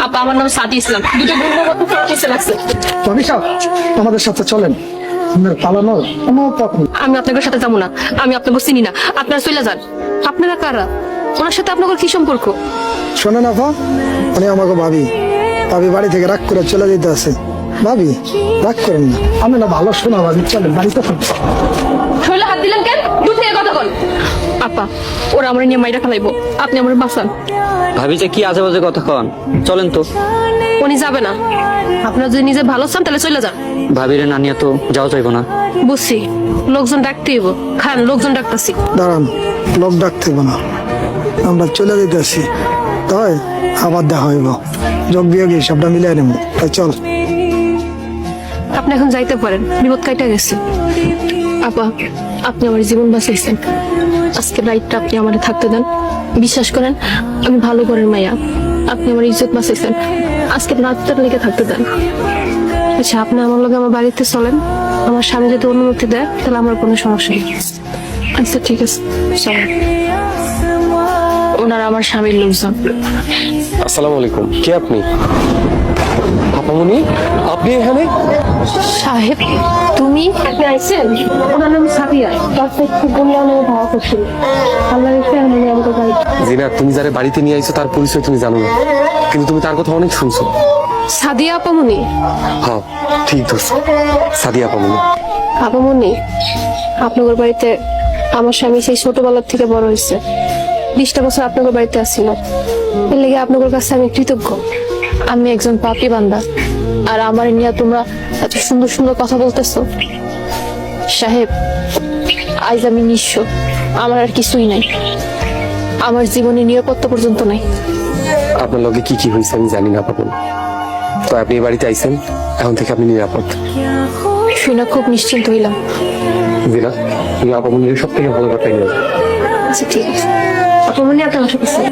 আপা আমার নাম সাদি ইসলাম, দুটো গুণগত প্রতিষ্ঠা লাগছে। ভাবি সাহেব, আমাদের সাথে চলেন। আপনার পালানোর কোনো তখন আমি আপনাদের সাথে যাবো না, আমি আপনাকে চিনি না, আপনারা চলে যান। আপনারা কারা? ওনার সাথে আপনাদের কি সম্পর্ক? শোনেন আপা, উনি আমাকে ভাবি ভাবি বাড়ি থেকে রাগ করে চলে যেতে আছে। ভাবি রাগ করেন না, আমি না ভালো শোনা ভাবি, চলেন বাড়িতে চলেন। শরীরে হাত দিলেন কেন? দূর থেকে কথা বল। আপা ওরা আমার নিয়ে মাইরা ফেলাইবো, আপনি আমার বাঁচান। ভাবি যে কি আজে বাজে কথা কন, চলেন তো। উনি যাবে না, আপনারা যদি নিজে ভালো চান তাহলে চলে যান। ভাবিরে না নিয়ে তো যাওয়া যাইব না। বুঝছি, লোকজন ডাকতে হইব। খান, লোকজন ডাকতেছি। দাঁড়ান, লোক ডাকতে হবে না, আমরা চলে যেতে আসি, তাই আবার দেখা হইব। যোগ বিয়োগ সবটা মিলাই নেব, তাই চল। আপনি এখন যাইতে পারেন, বিপদ কাইটা গেছে। আপা আপনি আমার জীবন বাঁচাইছেন, আজকে রাইটটা আপনি আমার থাকতে দেন। বিশ্বাস করেন আমি ভালো করেন মাইয়া, আপনি আমার ইজ্জত বাঁচাইছেন, আজকে রাতটার লেগে থাকতে দেন। আচ্ছা আপনি আমার লগে আমার বাড়িতে চলেন, আমার স্বামী যদি অনুমতি দেয় তাহলে আমার কোনো সমস্যা নেই। আচ্ছা ঠিক আছে চলেন। ওনারা আমার স্বামীর লোকজন। আসসালামু আলাইকুম, কে আপনি? আপামনি, আপনি এখানে? সাহেব তুমি? আপনি আইছেন? ওনার নাম সাবিয়া, তার থেকে বললাম আমি ভাড়া করছিল। আল্লাহ রেখে আমি আমাকে গাড়ি। জিনা, তুমি যারা বাড়িতে নিয়ে আইছো তার পরিচয় তুমি জানো না, কিন্তু তুমি তার কথা অনেক শুনছো। সাদিয়া আপামনি। হ্যাঁ ঠিক ধরছো, সাদিয়া আপামনি। আপামনি, আপনাদের বাড়িতে আমার স্বামী সেই ছোটবেলার থেকে বড় হয়েছে। 20টা বছর আপনাদের বাড়িতে আসছিল, এর লেগে আপনাদের কাছে আমি কৃতজ্ঞ। আমি একজন পাপী বান্দা, আর আমার নিয়ে তোমরা এত সুন্দর সুন্দর কথা বলতেছো। সাহেব আজ আমি নিঃস্ব, আমার আর কিছুই নাই, আমার জীবনে নিরাপত্তা পর্যন্ত নাই। আপনার লগে কি কি হয়েছে আমি জানি না আপামনি, তো আপনি এই বাড়িতে আইছেন, এখন থেকে আপনি নিরাপদ। শুনে খুব নিশ্চিন্ত হইলাম। জিনা, তুমি আপামনির সব থেকে ভালো কথা নিয়ে যাও। আচ্ছা ঠিক আছে, আপামনি আপনার বাসা করছে।